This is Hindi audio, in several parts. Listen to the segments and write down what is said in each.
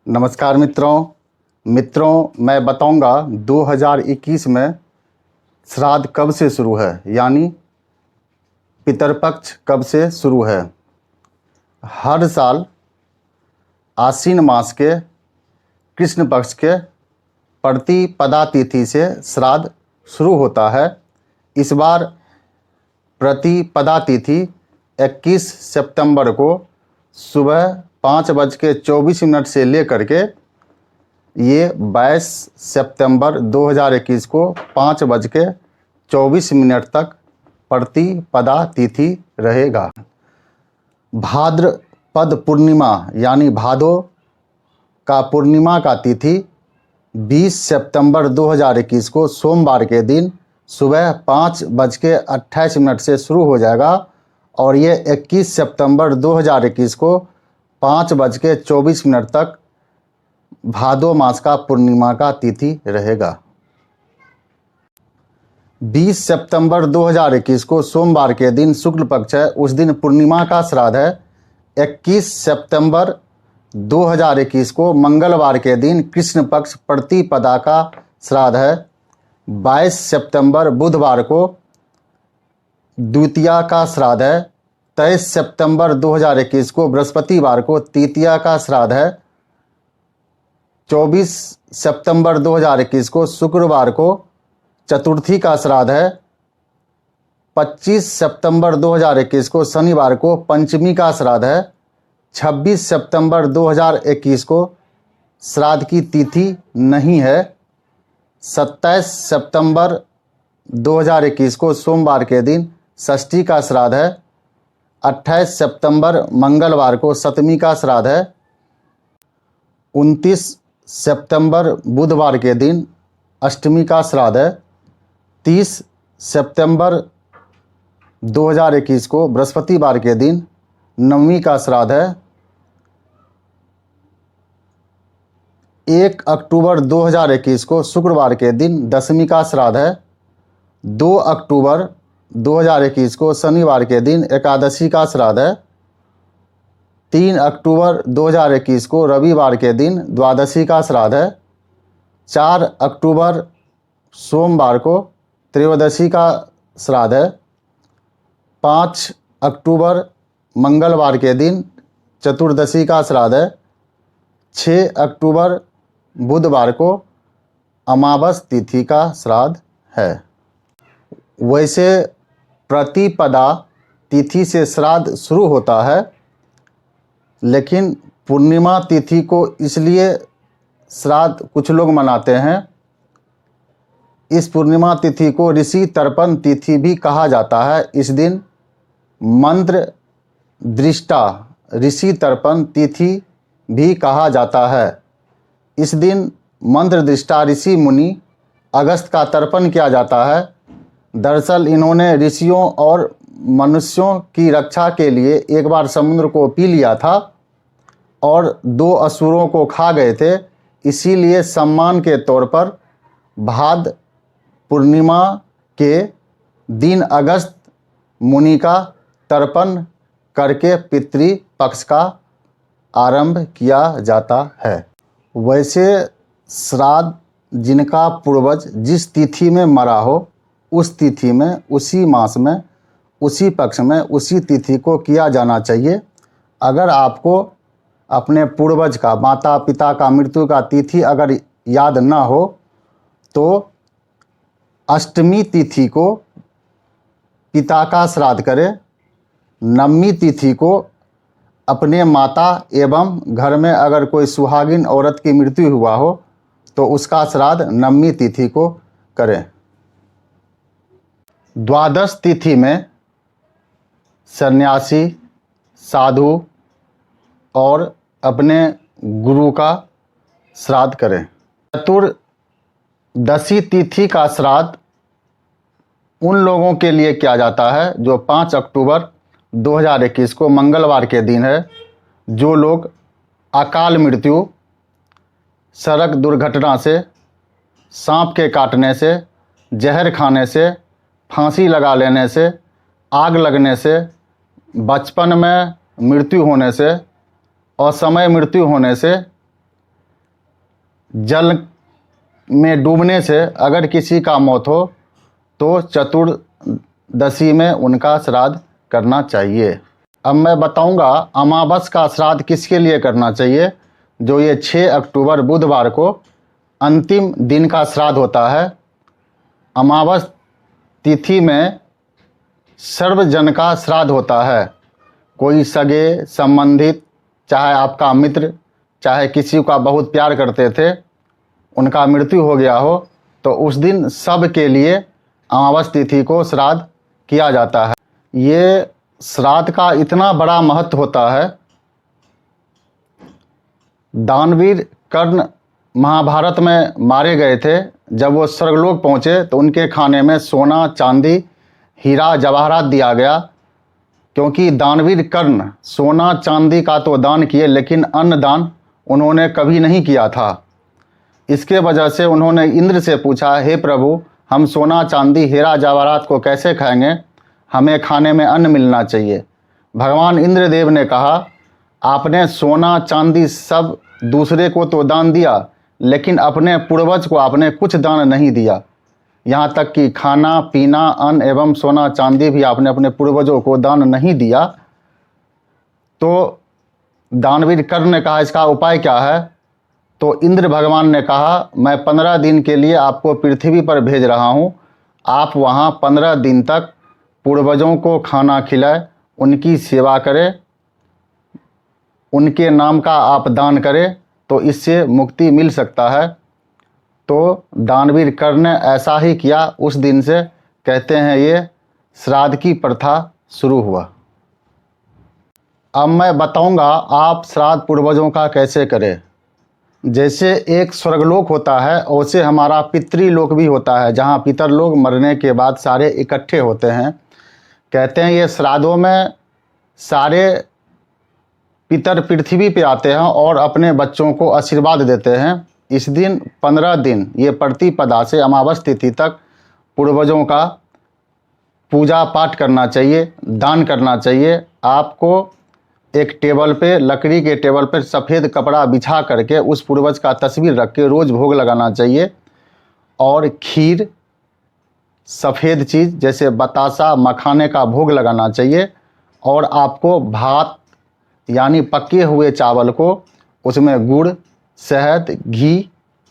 नमस्कार मित्रों मैं बताऊंगा 2021 में श्राद्ध कब से शुरू है, यानी पितरपक्ष कब से शुरू है। हर साल आश्विन मास के कृष्ण पक्ष के प्रतिपदा तिथि से श्राद्ध शुरू होता है। इस बार प्रतिपदा तिथि 21 सितंबर को सुबह 5:24 से लेकर के ये 22 सितंबर 2021 को 5:24 तक प्रतिपदा तिथि रहेगा। भाद्रपद पूर्णिमा यानी भादो का पूर्णिमा का तिथि 20 सितंबर 2021 को सोमवार के दिन सुबह 5:28 से शुरू हो जाएगा और ये 21 सितंबर 2021 को 5:24 तक भादो मास का पूर्णिमा का तिथि रहेगा। 20 सितंबर 2021 को सोमवार के दिन शुक्ल पक्ष है, उस दिन पूर्णिमा का श्राद्ध है। 21 सितंबर 2021 को मंगलवार के दिन कृष्ण पक्ष प्रतिपदा का श्राद्ध है। 22 सितंबर बुधवार को द्वितीया का श्राद्ध है। 23 सितंबर 2021 को बृहस्पतिवार को तृतीया का श्राद्ध है। 24 सितंबर 2021 को शुक्रवार को चतुर्थी का श्राद्ध है। 25 सितंबर 2021 को शनिवार को पंचमी का श्राद्ध है। 26 सितंबर 2021 को श्राद्ध की तिथि नहीं है। 27 सितंबर 2021 को सोमवार के दिन षष्ठी का श्राद्ध है। 28 सितंबर मंगलवार को सप्तमी का श्राद्ध है। 29 सितंबर बुधवार के दिन अष्टमी का श्राद्ध है। 30 सितंबर 2021 को बृहस्पतिवार के दिन नवमी का श्राद्ध है। 1 अक्टूबर 2021 को शुक्रवार के दिन दशमी का श्राद्ध है। 2 अक्टूबर 2021 को शनिवार के दिन एकादशी का श्राद्ध है। 3 अक्टूबर 2021 को रविवार के दिन द्वादशी का श्राद्ध है। 4 अक्टूबर सोमवार को त्रयोदशी का श्राद्ध है। 5 अक्टूबर मंगलवार के दिन चतुर्दशी का श्राद्ध है। 6 अक्टूबर बुधवार को अमावस तिथि का श्राद्ध है। वैसे प्रतिपदा तिथि से श्राद्ध शुरू होता है, लेकिन पूर्णिमा तिथि को इसलिए श्राद्ध कुछ लोग मनाते हैं। इस पूर्णिमा तिथि को ऋषि तर्पण तिथि भी कहा जाता है। इस दिन मंत्र दृष्टा ऋषि तर्पण तिथि भी कहा जाता है। इस दिन मंत्र दृष्टा ऋषि मुनि अगस्त का तर्पण किया जाता है। दरअसल इन्होंने ऋषियों और मनुष्यों की रक्षा के लिए एक बार समुद्र को पी लिया था और 2 असुरों को खा गए थे। इसीलिए सम्मान के तौर पर भाद्र पूर्णिमा के दिन अगस्त मुनि का तर्पण करके पितृ पक्ष का आरंभ किया जाता है। वैसे श्राद्ध जिनका पूर्वज जिस तिथि में मरा हो, उस तिथि में, उसी मास में, उसी पक्ष में, उसी तिथि को किया जाना चाहिए। अगर आपको अपने पूर्वज का, माता पिता का मृत्यु का तिथि अगर याद ना हो तो अष्टमी तिथि को पिता का श्राद्ध करें। नवमी तिथि को अपने माता एवं घर में अगर कोई सुहागिन औरत की मृत्यु हुआ हो तो उसका श्राद्ध नवमी तिथि को करें। द्वादश तिथि में सन्यासी, साधु और अपने गुरु का श्राद्ध करें। चतुर्दशी तिथि का श्राद्ध उन लोगों के लिए किया जाता है जो 5 अक्टूबर 2021 को मंगलवार के दिन है। जो लोग अकाल मृत्यु, सड़क दुर्घटना से, सांप के काटने से, जहर खाने से, फांसी लगा लेने से, आग लगने से, बचपन में मृत्यु होने से, असमय मृत्यु होने से जल में डूबने से अगर किसी का मौत हो तो चतुर्दशी में उनका श्राद्ध करना चाहिए। अब मैं बताऊंगा अमावस का श्राद्ध किसके लिए करना चाहिए। जो ये 6 अक्टूबर बुधवार को अंतिम दिन का श्राद्ध होता है। अमावस तिथि में सर्वजन का श्राद्ध होता है। कोई सगे संबंधित, चाहे आपका मित्र, चाहे किसी का बहुत प्यार करते थे, उनका मृत्यु हो गया हो तो उस दिन सब के लिए अमावस तिथि को श्राद्ध किया जाता है। ये श्राद्ध का इतना बड़ा महत्व होता है। दानवीर कर्ण महाभारत में मारे गए थे। जब वो स्वर्गलोक पहुँचे तो उनके खाने में सोना, चांदी, हीरा, जवाहरात दिया गया, क्योंकि दानवीर कर्ण सोना चांदी का तो दान किए लेकिन अन्न दान उन्होंने कभी नहीं किया था। इसके वजह से उन्होंने इंद्र से पूछा, हे प्रभु, हम सोना चांदी हीरा जवाहरात को कैसे खाएंगे, हमें खाने में अन्न मिलना चाहिए। भगवान इंद्रदेव ने कहा, आपने सोना चांदी सब दूसरे को तो दान दिया, लेकिन अपने पूर्वज को आपने कुछ दान नहीं दिया। यहाँ तक कि खाना पीना, अन्न एवं सोना चांदी भी आपने अपने पूर्वजों को दान नहीं दिया। तो दानवीर कर्ण ने कहा, इसका उपाय क्या है। तो इंद्र भगवान ने कहा, मैं 15 दिन के लिए आपको पृथ्वी पर भेज रहा हूँ। आप वहाँ 15 दिन तक पूर्वजों को खाना खिलाए, उनकी सेवा करें, उनके नाम का आप दान करें, तो इससे मुक्ति मिल सकता है। तो दानवीर कर्ण ने ऐसा ही किया। उस दिन से कहते हैं ये श्राद्ध की प्रथा शुरू हुआ। अब मैं बताऊंगा आप श्राद्ध पूर्वजों का कैसे करें। जैसे एक स्वर्गलोक होता है वैसे हमारा पितृलोक भी होता है, जहाँ पितर लोग मरने के बाद सारे इकट्ठे होते हैं। कहते हैं ये श्राद्धों में सारे पितर पृथ्वी पे आते हैं और अपने बच्चों को आशीर्वाद देते हैं। इस दिन 15 दिन ये प्रतिपदा से अमावस तिथि तक पूर्वजों का पूजा पाठ करना चाहिए, दान करना चाहिए। आपको एक टेबल पे, लकड़ी के टेबल पर सफ़ेद कपड़ा बिछा करके उस पूर्वज का तस्वीर रख के रोज़ भोग लगाना चाहिए। और खीर, सफ़ेद चीज़ जैसे बतासा, मखाने का भोग लगाना चाहिए। और आपको भात यानी पके हुए चावल को उसमें गुड़, शहद, घी,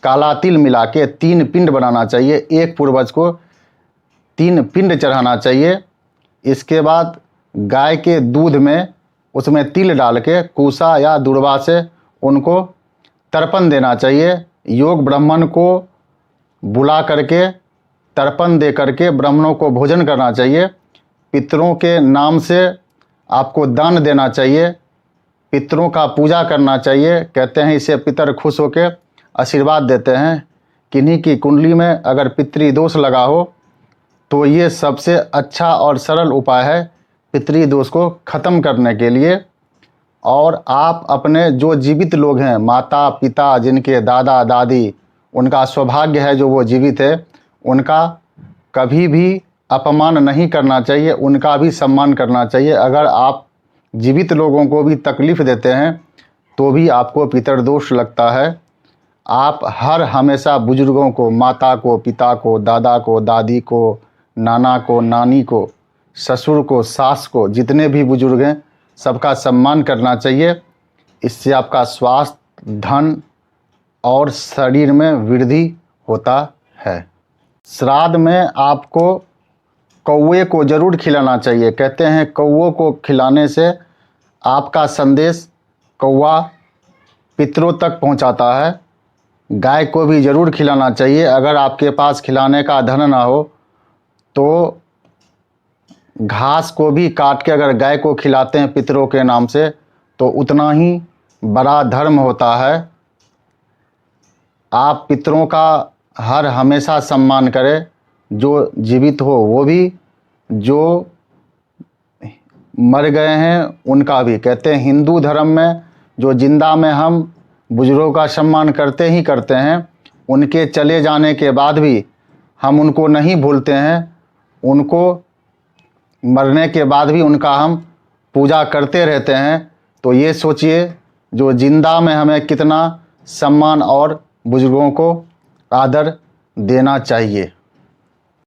काला तिल मिला के 3 पिंड बनाना चाहिए। एक पूर्वज को 3 पिंड चढ़ाना चाहिए। इसके बाद गाय के दूध में उसमें तिल डाल के कूसा या दुर्वा से उनको तर्पण देना चाहिए। योग ब्राह्मण को बुला करके तर्पण दे करके ब्राह्मणों को भोजन करना चाहिए। पितरों के नाम से आपको दान देना चाहिए, पितरों का पूजा करना चाहिए। कहते हैं इससे पितर खुश होकर आशीर्वाद देते हैं। किन्हीं की कुंडली में अगर पितृदोष लगा हो तो ये सबसे अच्छा और सरल उपाय है पितृदोष को ख़त्म करने के लिए। और आप अपने जो जीवित लोग हैं, माता पिता, जिनके दादा दादी, उनका सौभाग्य है जो वो जीवित है, उनका कभी भी अपमान नहीं करना चाहिए, उनका भी सम्मान करना चाहिए। अगर आप जीवित लोगों को भी तकलीफ़ देते हैं तो भी आपको पितृदोष लगता है। आप हर हमेशा बुजुर्गों को, माता को, पिता को, दादा को, दादी को, नाना को, नानी को, ससुर को, सास को, जितने भी बुजुर्ग हैं सबका सम्मान करना चाहिए। इससे आपका स्वास्थ्य, धन और शरीर में वृद्धि होता है। श्राद्ध में आपको कौवे को ज़रूर खिलाना चाहिए। कहते हैं कौवों को खिलाने से आपका संदेश कौवा पितरों तक पहुंचाता है। गाय को भी ज़रूर खिलाना चाहिए। अगर आपके पास खिलाने का धन ना हो तो घास को भी काट के अगर गाय को खिलाते हैं पितरों के नाम से तो उतना ही बड़ा धर्म होता है। आप पितरों का हर हमेशा सम्मान करें, जो जीवित हो वो भी, जो मर गए हैं उनका भी। कहते हैं हिंदू धर्म में जो जिंदा में हम बुजुर्गों का सम्मान करते ही करते हैं, उनके चले जाने के बाद भी हम उनको नहीं भूलते हैं। उनको मरने के बाद भी उनका हम पूजा करते रहते हैं। तो ये सोचिए जो जिंदा में हमें कितना सम्मान और बुजुर्गों को आदर देना चाहिए।